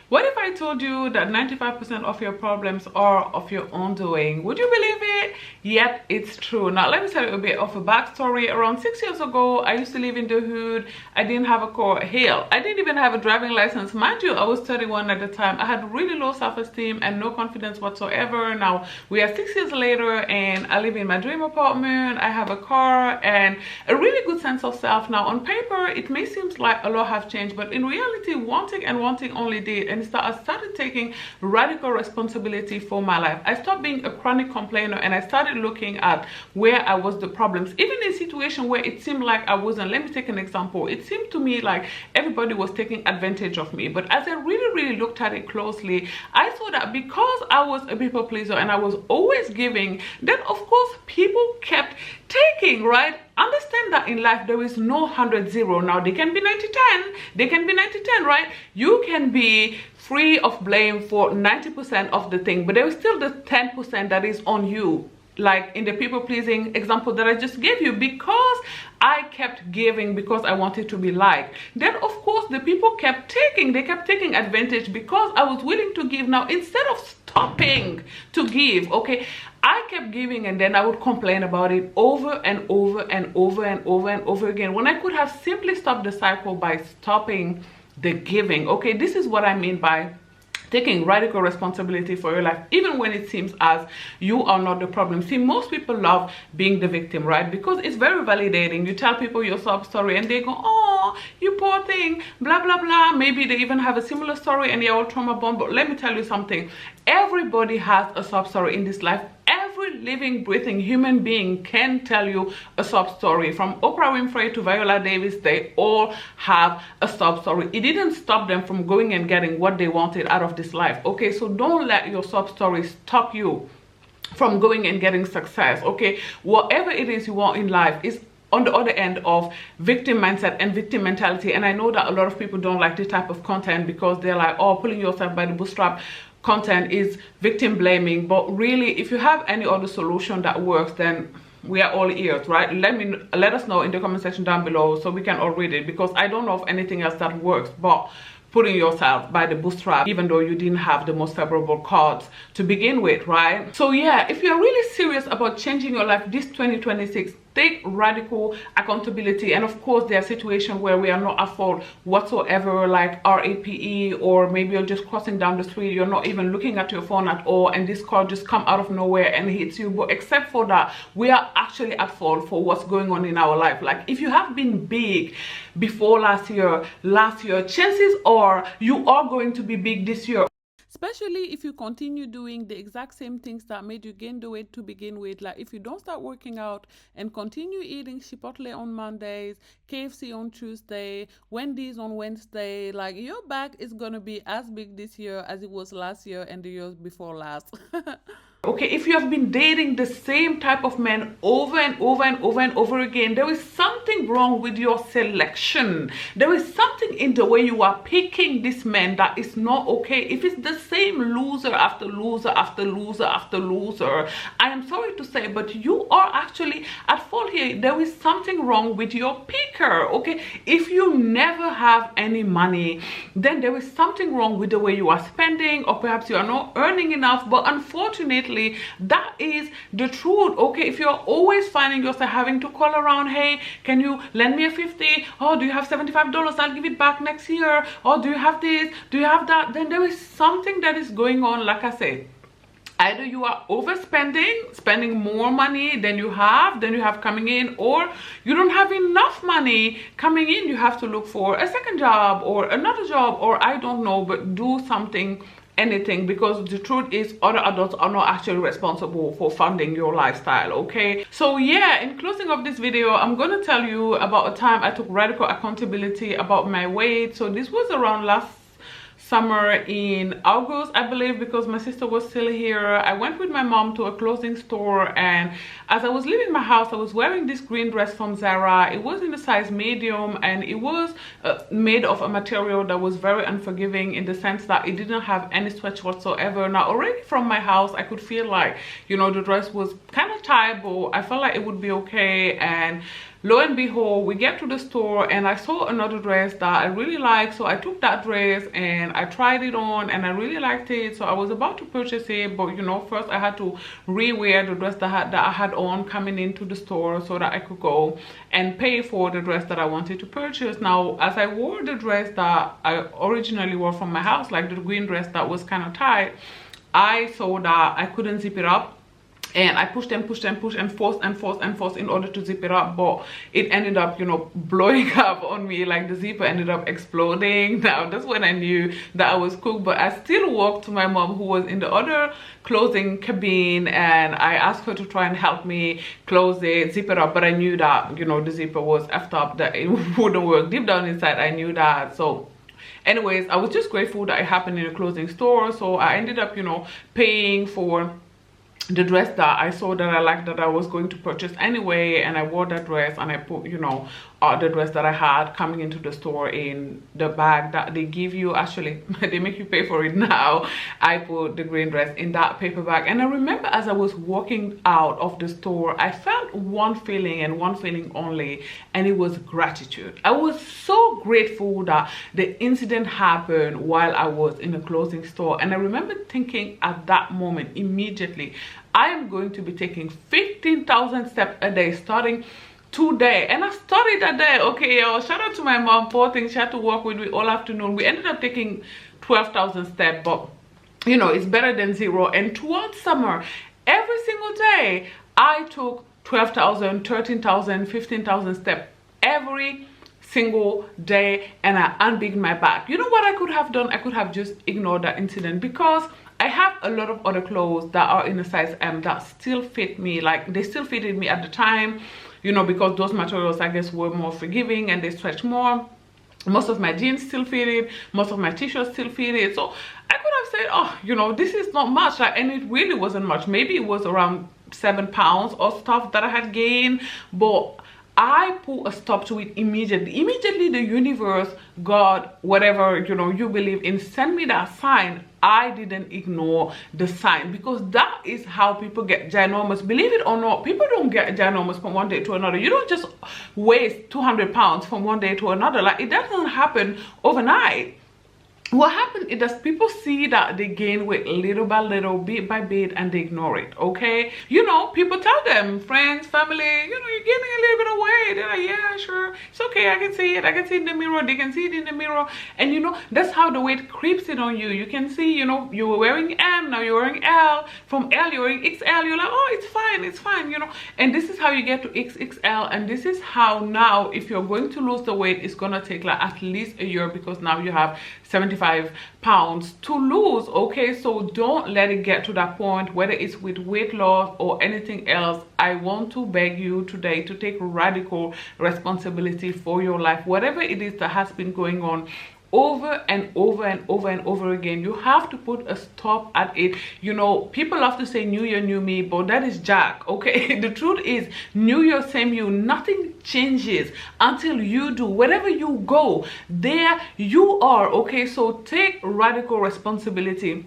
What if I told you that 95% of your problems are of your own doing? Would you believe it? Yep, it's true. Now, let me tell you a bit of a backstory. Around 6 years ago, I used to live in the hood. I didn't have a car. Hell, I didn't even have a driving license. Mind you, I was 31 at the time. I had really low self-esteem and no confidence whatsoever. Now, we are 6 years later and I live in my dream apartment. I have a car and a really good sense of self. Now, on paper, it may seem like a lot have changed, but in reality, wanting and wanting only did. And I started taking radical responsibility for my life. I stopped being a chronic complainer and I started looking at where I was the problems. Even in a situation where it seemed like I wasn't. Let me take an example. It seemed to me like everybody was taking advantage of me. But as I really looked at it closely, I saw that because I was a people pleaser and I was always giving, then of course people kept taking, right? Understand that in life there is no 100-0. Now they can be 90-10, they can be 90-10, right? You can be free of blame for 90% of the thing, but there is still the 10% that is on you. Like in the people pleasing example that I just gave you, because I kept giving because I wanted to be liked, then of course the people kept taking, they kept taking advantage because I was willing to give. Now instead of stopping to give, okay, I kept giving and then I would complain about it over and over and over and over and over again, when I could have simply stopped the cycle by stopping the giving. Okay, this is what I mean by taking radical responsibility for your life, even when it seems as you are not the problem. See, most people love being the victim, right? Because it's very validating. You tell people your sob story and they go, oh, you poor thing, blah blah blah. Maybe they even have a similar story and they're all trauma bond. But let me tell you something, everybody has a sob story in this life. Every living, breathing human being can tell you a sob story. From Oprah Winfrey to Viola Davis, they all have a sob story. It didn't stop them from going and getting what they wanted out of this life. Okay, so don't let your sob story stop you from going and getting success. Okay, whatever it is you want in life is on the other end of victim mindset and victim mentality. And I know that a lot of people don't like this type of content because they're like, oh, pulling yourself by the bootstrap content is victim blaming. But really, if you have any other solution that works, then we are all ears, right? Let us know in the comment section down below so we can all read it, because I don't know of anything else that works but putting yourself by the bootstrap, even though you didn't have the most favorable cards to begin with, right? So yeah, if you're really serious about changing your life this 2026, take radical accountability. And of course, there are situations where we are not at fault whatsoever, like RAPE, or maybe you're just crossing down the street, you're not even looking at your phone at all, and this car just come out of nowhere and hits you. But except for that, we are actually at fault for what's going on in our life. Like if you have been big before last year, chances are you are going to be big this year. Especially if you continue doing the exact same things that made you gain the weight to begin with. Like if you don't start working out and continue eating Chipotle on Mondays, KFC on Tuesday, Wendy's on Wednesday, like your back is gonna be as big this year as it was last year and the years before last. Okay, if you have been dating the same type of men over and over and over and over again, there is something wrong with your selection. There is something in the way you are picking this man that is not okay. If it's the same loser after loser after loser after loser, I am sorry to say, but you are actually at fault here. There is something wrong with your picker, okay? If you never have any money, then there is something wrong with the way you are spending, or perhaps you are not earning enough. But unfortunately, that is the truth. Okay, if you're always finding yourself having to call around, hey, can you lend me a 50? Oh, do you have $75? I'll give it back next year. Oh, do you have this? Do you have that? Then there is something that is going on. Like I said, either you are overspending, spending more money than you have coming in, or you don't have enough money coming in. You have to look for a second job or another job, or I don't know, but do something, anything, because the truth is other adults are not actually responsible for funding your lifestyle. Okay, so yeah, in closing of this video, I'm gonna tell you about a time I took radical accountability about my weight. So this was around last summer in August, I believe, because my sister was still here. I went with my mom to a clothing store, and as I was leaving my house, I was wearing this green dress from Zara. It was in a size medium, and it was made of a material that was very unforgiving in the sense that it didn't have any stretch whatsoever. Now, already from my house, I could feel like, you know, the dress was kind of tight, but I felt like it would be okay. And lo and behold, we get to the store and I saw another dress that I really liked. So I took that dress and I tried it on and I really liked it. So I was about to purchase it, but you know, first I had to rewear the dress that I had on coming into the store so that I could go and pay for the dress that I wanted to purchase. Now, as I wore the dress that I originally wore from my house, like the green dress that was kind of tight, I saw that I couldn't zip it up. And I pushed and pushed and pushed and forced and forced and forced in order to zip it up, but it ended up, you know, blowing up on me. Like the zipper ended up exploding. Now that's when I knew that I was cooked. But I still walked to my mom, who was in the other clothing cabin, and I asked her to try and help me close it, zip it up. But I knew that, you know, the zipper was effed up, that it wouldn't work. Deep down inside, I knew that. So anyways, I was just grateful that it happened in a clothing store. So I ended up, you know, paying for the dress that I saw that I liked, that I was going to purchase anyway, and I wore that dress and I put, you know, the dress that I had coming into the store in the bag that they give you. Actually, they make you pay for it now. I put the green dress in that paper bag, and I remember as I was walking out of the store, I felt one feeling and one feeling only, and it was gratitude. I was so grateful that the incident happened while I was in a clothing store, and I remember thinking at that moment immediately, I am going to be taking 15,000 steps a day starting today. And I started that day. Okay, yo, shout out to my mom. Poor thing, she had to work with me all afternoon. We ended up taking 12,000 steps, but you know, it's better than zero. And towards summer, every single day I took 12,000, 13,000, 15,000 steps every single day, and I unbigged my back. You know what I could have done? I could have just ignored that incident, because I have a lot of other clothes that are in a size M that still fit me. Like, they still fitted me at the time, you know, because those materials, I guess, were more forgiving and they stretch more. Most of my jeans still fitted, most of my t-shirts still fitted. So I could have said, oh, you know, this is not much. Like, and it really wasn't much. Maybe it was around 7 pounds or stuff that I had gained, but I put a stop to it immediately. Immediately, the universe, God, whatever, you know, you believe in, send me that sign. I didn't ignore the sign, because that is how people get ginormous. Believe it or not, people don't get ginormous from one day to another. You don't just waste 200 pounds from one day to another. Like, it doesn't happen overnight. What happened is that people see that they gain weight little by little, bit by bit, and they ignore it. Okay, you know, people tell them, friends, family, you know, you're gaining a little bit of weight. They're like, yeah, sure, it's okay, I can see it, I can see it in the mirror. They can see it in the mirror, and you know, that's how the weight creeps in on you. You can see, you know, you were wearing M, now you're wearing L. From L you're wearing XL. You're like, oh, it's fine, you know. And this is how you get to XXL, and this is how now, if you're going to lose the weight, it's gonna take like at least a year, because now you have 75 pounds to lose. Okay, so don't let it get to that point, whether it's with weight loss or anything else. I want to beg you today to take radical responsibility for your life. Whatever it is that has been going on over and over and over and over again, you have to put a stop at it. You know, people love to say new year, new me, but that is jack. Okay, the truth is, new year, same you. Nothing changes until you do. Wherever you go, there you are. Okay, so take radical responsibility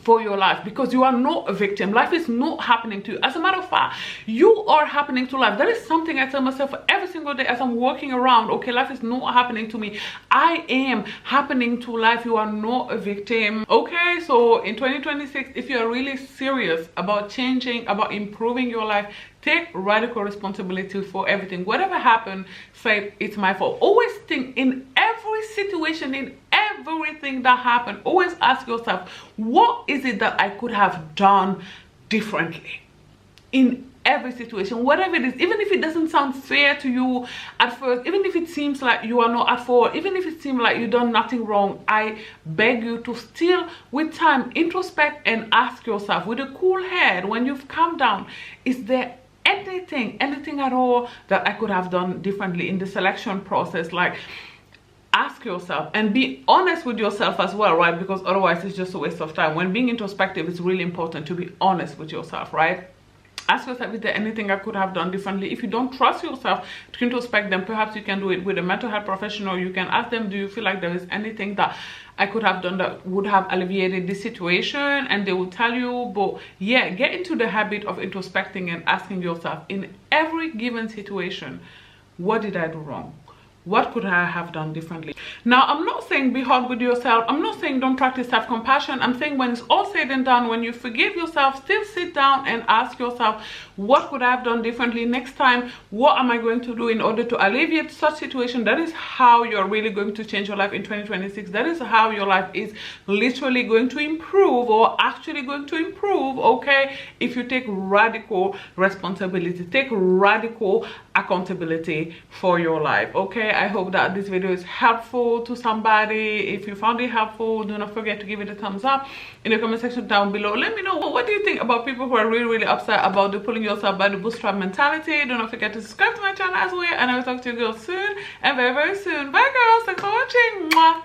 for your life, because you are not a victim. Life is not happening to you. As a matter of fact, you are happening to life. That is something I tell myself every single day as I'm walking around. Okay, life is not happening to me. I am happening to life. You are not a victim. Okay, so in 2026, if you are really serious about changing, about improving your life, take radical responsibility for everything. Whatever happened, say it's my fault. Always think, in every situation, in everything that happened, always ask yourself, what is it that I could have done differently? In every situation, whatever it is, even if it doesn't sound fair to you at first, even if it seems like you are not at fault, even if it seems like you've done nothing wrong, I beg you to still, with time, introspect and ask yourself with a cool head, when you've calmed down, is there anything at all that I could have done differently in the selection process? Like, ask yourself and be honest with yourself as well, right? Because otherwise it's just a waste of time. When being introspective, it's really important to be honest with yourself, right? Ask yourself, is there anything I could have done differently? If you don't trust yourself to introspect, then perhaps you can do it with a mental health professional. You can ask them, do you feel like there is anything that I could have done that would have alleviated this situation? And they will tell you. But yeah, get into the habit of introspecting and asking yourself in every given situation, what did I do wrong? What could I have done differently? Now, I'm not saying be hard with yourself. I'm not saying don't practice self-compassion. I'm saying when it's all said and done, when you forgive yourself, still sit down and ask yourself, what could I have done differently next time? What am I going to do in order to alleviate such situation? That is how you're really going to change your life in 2026. That is how your life is literally going to improve, or actually going to improve, okay? If you take radical responsibility, take radical accountability for your life, okay? I hope that this video is helpful to somebody. If you found it helpful, do not forget to give it a thumbs up in the comment section down below. Let me know, what do you think about people who are really upset about the pulling yourself by the bootstrap mentality? Do not forget to subscribe to my channel as well, and I will talk to you girls soon, and very soon. Bye girls, thanks for watching. Mwah.